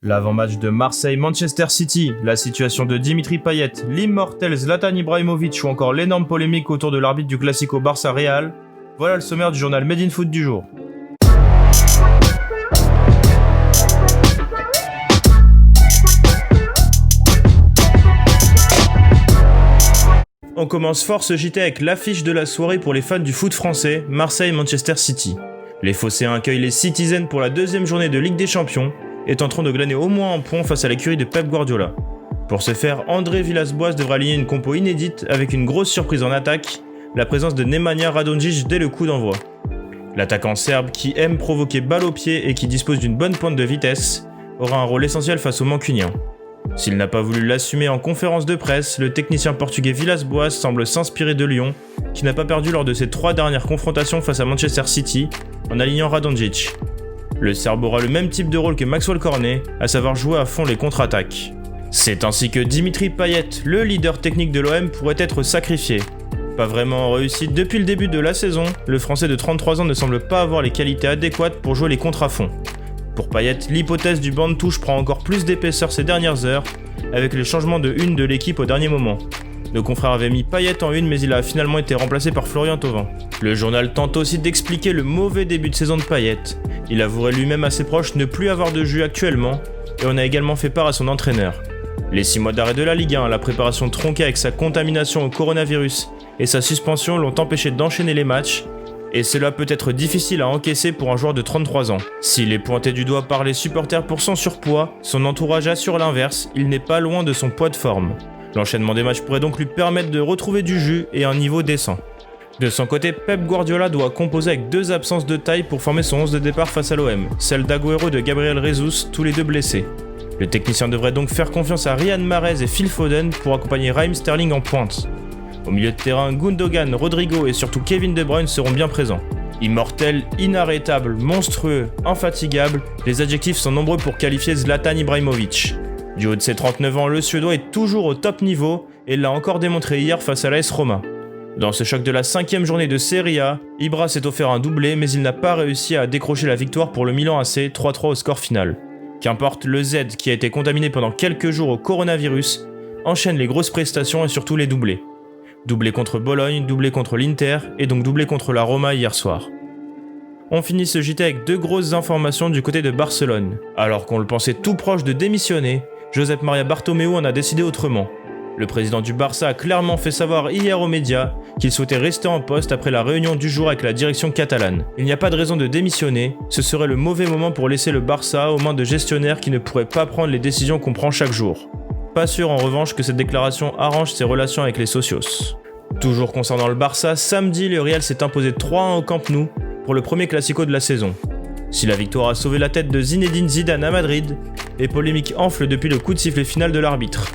L'avant-match de Marseille-Manchester City, la situation de Dimitri Payet, l'immortel Zlatan Ibrahimovic ou encore l'énorme polémique autour de l'arbitre du Classico Barça-Real, voilà le sommaire du journal Made in Foot du jour. On commence fort ce JT avec l'affiche de la soirée pour les fans du foot français, Marseille-Manchester City. Les Phocéens accueillent les Citizens pour la deuxième journée de Ligue des Champions et tenteront de glaner au moins un point face à l'écurie de Pep Guardiola. Pour ce faire, André Villas-Boas devra aligner une compo inédite avec une grosse surprise en attaque, la présence de Nemanja Radonjic dès le coup d'envoi. L'attaquant serbe qui aime provoquer balle au pied et qui dispose d'une bonne pointe de vitesse aura un rôle essentiel face aux Mancuniens. S'il n'a pas voulu l'assumer en conférence de presse, le technicien portugais Villas-Boas semble s'inspirer de Lyon, qui n'a pas perdu lors de ses 3 dernières confrontations face à Manchester City, en alignant Radonjic. Le Serbe aura le même type de rôle que Maxwell Cornet, à savoir jouer à fond les contre-attaques. C'est ainsi que Dimitri Payet, le leader technique de l'OM, pourrait être sacrifié. Pas vraiment en réussite depuis le début de la saison, le Français de 33 ans ne semble pas avoir les qualités adéquates pour jouer les contres à fond. Pour Payet, l'hypothèse du banc de touche prend encore plus d'épaisseur ces dernières heures, avec les changements de une de l'équipe au dernier moment. Nos confrères avaient mis Payet en une, mais il a finalement été remplacé par Florian Thauvin. Le journal tente aussi d'expliquer le mauvais début de saison de Payet. Il avouerait lui-même à ses proches ne plus avoir de jus actuellement, et on a également fait part à son entraîneur. Les 6 mois d'arrêt de la Ligue 1, la préparation tronquée avec sa contamination au coronavirus et sa suspension l'ont empêché d'enchaîner les matchs, et cela peut être difficile à encaisser pour un joueur de 33 ans. S'il est pointé du doigt par les supporters pour son surpoids, son entourage assure l'inverse, il n'est pas loin de son poids de forme. L'enchaînement des matchs pourrait donc lui permettre de retrouver du jus et un niveau décent. De son côté, Pep Guardiola doit composer avec 2 absences de taille pour former son 11 de départ face à l'OM, celle d'Agüero et de Gabriel Jesus, tous les deux blessés. Le technicien devrait donc faire confiance à Riyad Mahrez et Phil Foden pour accompagner Raheem Sterling en pointe. Au milieu de terrain, Gundogan, Rodrigo et surtout Kevin De Bruyne seront bien présents. Immortel, inarrêtable, monstrueux, infatigable, les adjectifs sont nombreux pour qualifier Zlatan Ibrahimovic. Du haut de ses 39 ans, le Suédois est toujours au top niveau et l'a encore démontré hier face à l'AS Roma. Dans ce choc de la 5e journée de Serie A, Ibra s'est offert un doublé mais il n'a pas réussi à décrocher la victoire pour le Milan AC 3-3 au score final. Qu'importe, le Z, qui a été contaminé pendant quelques jours au coronavirus, enchaîne les grosses prestations et surtout les doublés. Doublé contre Bologne, doublé contre l'Inter et donc doublé contre la Roma hier soir. On finit ce JT avec 2 grosses informations du côté de Barcelone. Alors qu'on le pensait tout proche de démissionner, Josep Maria Bartomeu en a décidé autrement. Le président du Barça a clairement fait savoir hier aux médias qu'il souhaitait rester en poste après la réunion du jour avec la direction catalane. Il n'y a pas de raison de démissionner, ce serait le mauvais moment pour laisser le Barça aux mains de gestionnaires qui ne pourraient pas prendre les décisions qu'on prend chaque jour. Pas sûr en revanche que cette déclaration arrange ses relations avec les socios. Toujours concernant le Barça, samedi le Real s'est imposé 3-1 au Camp Nou pour le premier Classico de la saison. Si la victoire a sauvé la tête de Zinedine Zidane à Madrid, les polémiques enflent depuis le coup de sifflet final de l'arbitre.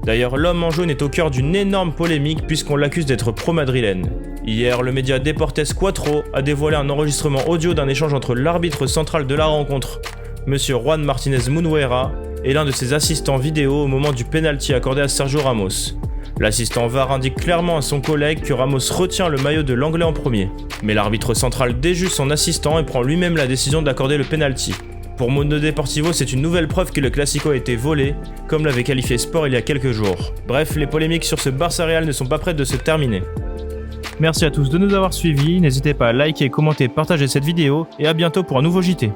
D'ailleurs, l'homme en jaune est au cœur d'une énorme polémique puisqu'on l'accuse d'être pro-madrilène. Hier, le média Deportes Cuatro a dévoilé un enregistrement audio d'un échange entre l'arbitre central de la rencontre, Monsieur Juan Martínez Munuera, et l'un de ses assistants vidéo au moment du pénalty accordé à Sergio Ramos. L'assistant VAR indique clairement à son collègue que Ramos retient le maillot de l'Anglais en premier. Mais l'arbitre central déjuge son assistant et prend lui-même la décision d'accorder le pénalty. Pour Mundo Deportivo, c'est une nouvelle preuve que le Classico a été volé, comme l'avait qualifié Sport il y a quelques jours. Bref, les polémiques sur ce Barça Real ne sont pas prêtes de se terminer. Merci à tous de nous avoir suivis, n'hésitez pas à liker, commenter, partager cette vidéo et à bientôt pour un nouveau JT.